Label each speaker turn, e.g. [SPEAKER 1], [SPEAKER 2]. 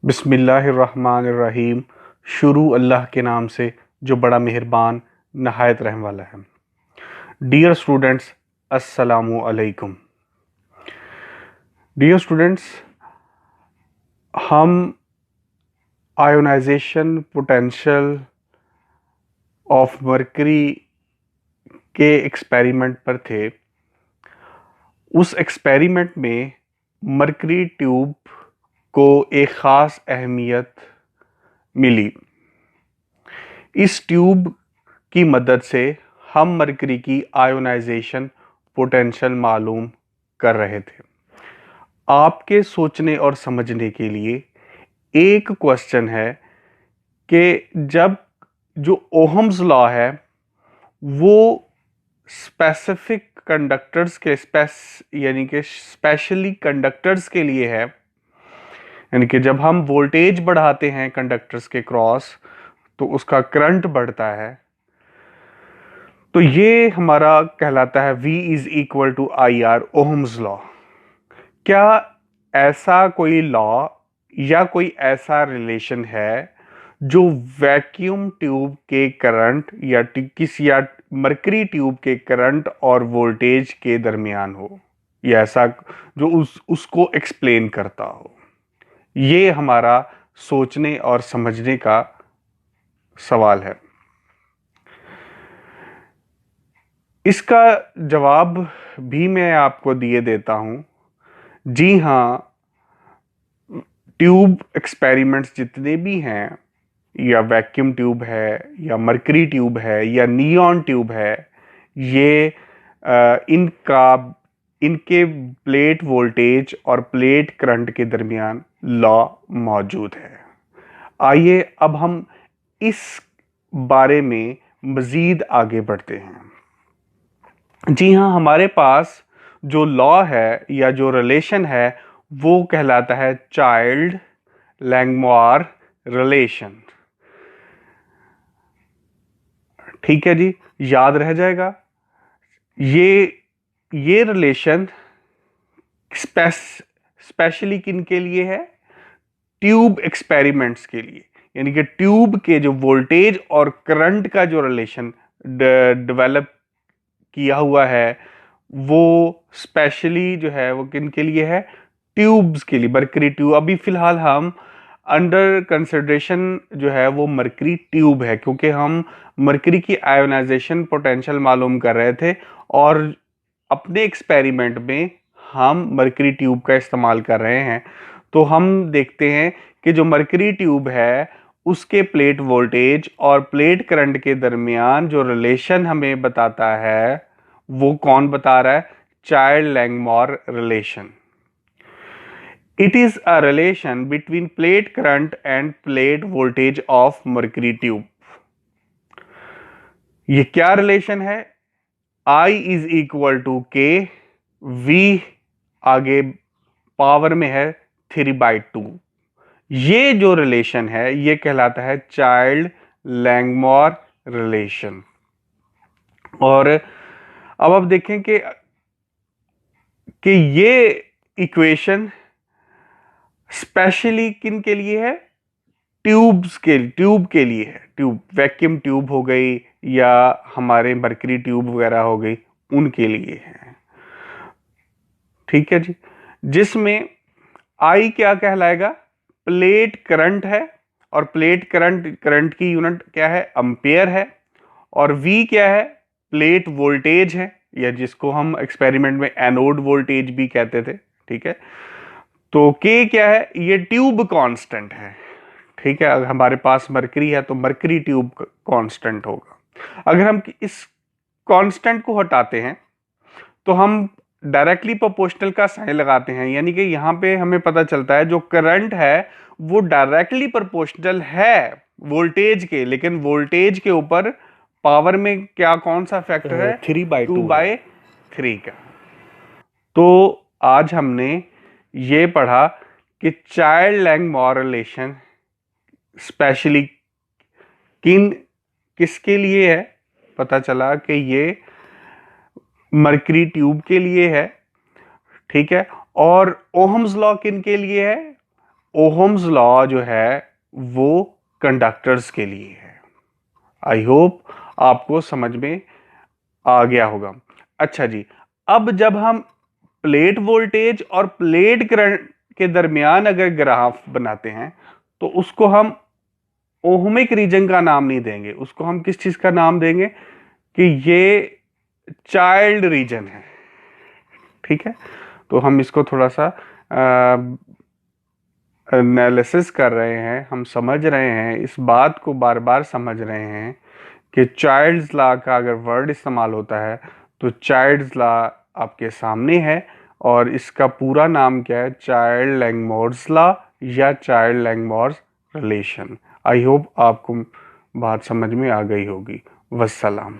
[SPEAKER 1] बिस्मिल्लाहिर्रहमानिर्रहीम। शुरू अल्लाह के नाम से जो बड़ा मेहरबान नहायत रहम वाला है। डियर स्टूडेंट्स, अस्सलामु अलैकुम। डियर स्टूडेंट्स, हम आयोनाइजेशन पोटेंशियल ऑफ मरकरी के एक्सपेरिमेंट पर थे। उस एक्सपेरिमेंट में मरकरी ट्यूब को एक ख़ास अहमियत मिली। इस ट्यूब की मदद से हम मरकरी की आयोनाइजेशन पोटेंशियल मालूम कर रहे थे। आपके सोचने और समझने के लिए एक क्वेश्चन है कि जब जो ओहम्स लॉ है वो स्पेसिफिक कंडक्टर्स के यानी कि स्पेशली कंडक्टर्स के लिए है, यानी कि जब हम वोल्टेज बढ़ाते हैं कंडक्टर्स के क्रॉस तो उसका करंट बढ़ता है, तो ये हमारा कहलाता है V is equal to I R, Ohm's law. क्या ऐसा कोई लॉ या कोई ऐसा रिलेशन है जो वैक्यूम ट्यूब के करंट या मरकरी ट्यूब के करंट और वोल्टेज के दरमियान हो, या ऐसा जो उसको एक्सप्लेन करता हो? ये हमारा सोचने और समझने का सवाल है। इसका जवाब भी मैं आपको दिए देता हूं। जी हाँ, ट्यूब एक्सपेरिमेंट्स जितने भी हैं, या वैक्यूम ट्यूब है या मरकरी ट्यूब है या नियॉन ट्यूब है, ये इनके प्लेट वोल्टेज और प्लेट करंट के दरमियान लॉ मौजूद है। आइए अब हम इस बारे में मज़ीद आगे बढ़ते हैं। जी हाँ, हमारे पास जो लॉ है या जो रिलेशन है वो कहलाता है चाइल्ड लैंगमोर रिलेशन। ठीक है जी, याद रह जाएगा। ये रिलेशन स्पेशली किन के लिए है? ट्यूब एक्सपेरिमेंट्स के लिए, यानी कि ट्यूब के जो वोल्टेज और करंट का जो रिलेशन डेवलप किया हुआ है वो स्पेशली जो है वो किन के लिए है? ट्यूब्स के लिए, मरकरी ट्यूब। अभी फिलहाल हम अंडर कंसिडरेशन जो है वो मरकरी ट्यूब है, क्योंकि हम मरकरी की आयोनाइजेशन पोटेंशियल मालूम कर रहे थे और अपने एक्सपेरिमेंट में हम मरकरी ट्यूब का इस्तेमाल कर रहे हैं। तो हम देखते हैं कि जो मरकरी ट्यूब है उसके प्लेट वोल्टेज और प्लेट करंट के दरमियान जो रिलेशन हमें बताता है वो कौन बता रहा है? चाइल्ड लैंगमोर relation. It is a relation between plate current and plate voltage of mercury tube. ये क्या रिलेशन है? I इज इक्वल टू के, V आगे पावर में है 3/2। ये जो रिलेशन है ये कहलाता है चाइल्ड लैंगमोर रिलेशन। और अब आप देखें कि ये इक्वेशन स्पेशली किन के लिए है? ट्यूब के लिए है। ट्यूब, वैक्यूम ट्यूब हो गई या हमारे मरकरी ट्यूब वगैरह हो गई, उनके लिए है। ठीक है जी, जिसमें आई क्या कहलाएगा? प्लेट करंट है, और प्लेट करंट की यूनिट क्या है? एम्पेयर है। और वी क्या है? प्लेट वोल्टेज है, या जिसको हम एक्सपेरिमेंट में एनोड वोल्टेज भी कहते थे। ठीक है, तो के क्या है? ये ट्यूब कांस्टेंट है। ठीक है, अगर हमारे पास मरकरी है तो मरकरी ट्यूब कांस्टेंट होगा। अगर हम इस कांस्टेंट को हटाते हैं तो हम डायरेक्टली प्रोपोर्शनल का साइन लगाते हैं, यानी कि यहां पे हमें पता चलता है जो करंट है वो डायरेक्टली प्रोपोर्शनल है वोल्टेज के, लेकिन वोल्टेज के ऊपर पावर में क्या, कौन सा फैक्टर है? 2/3 का। तो आज हमने ये पढ़ा कि चाइल्ड लैंगमोर रिलेशन स्पेशली किसके लिए है? पता चला कि ये मरकरी ट्यूब के लिए है। ठीक है, और ओहम्स लॉ किन के लिए है? ओहम्स लॉ जो है वो कंडक्टर्स के लिए है। आई होप आपको समझ में आ गया होगा। अच्छा जी, अब जब हम प्लेट वोल्टेज और प्लेट करंट के दरमियान अगर ग्राफ बनाते हैं तो उसको हम ओहमिक रीजन का नाम नहीं देंगे, उसको हम किस चीज का नाम देंगे कि ये चाइल्ड रीजन है। ठीक है, तो हम इसको थोड़ा सा एनालिसिस कर रहे हैं, हम समझ रहे हैं, इस बात को बार बार समझ रहे हैं कि चाइल्ड्स लॉ का अगर वर्ड इस्तेमाल होता है तो चाइल्ड्स लॉ आपके सामने है और इसका पूरा नाम क्या है, चाइल्ड लैंगमोर्स लॉ या चाइल्ड लैंगमोर्स रिलेशन। आई होप आपको बात समझ में आ गई होगी। वस्सलाम।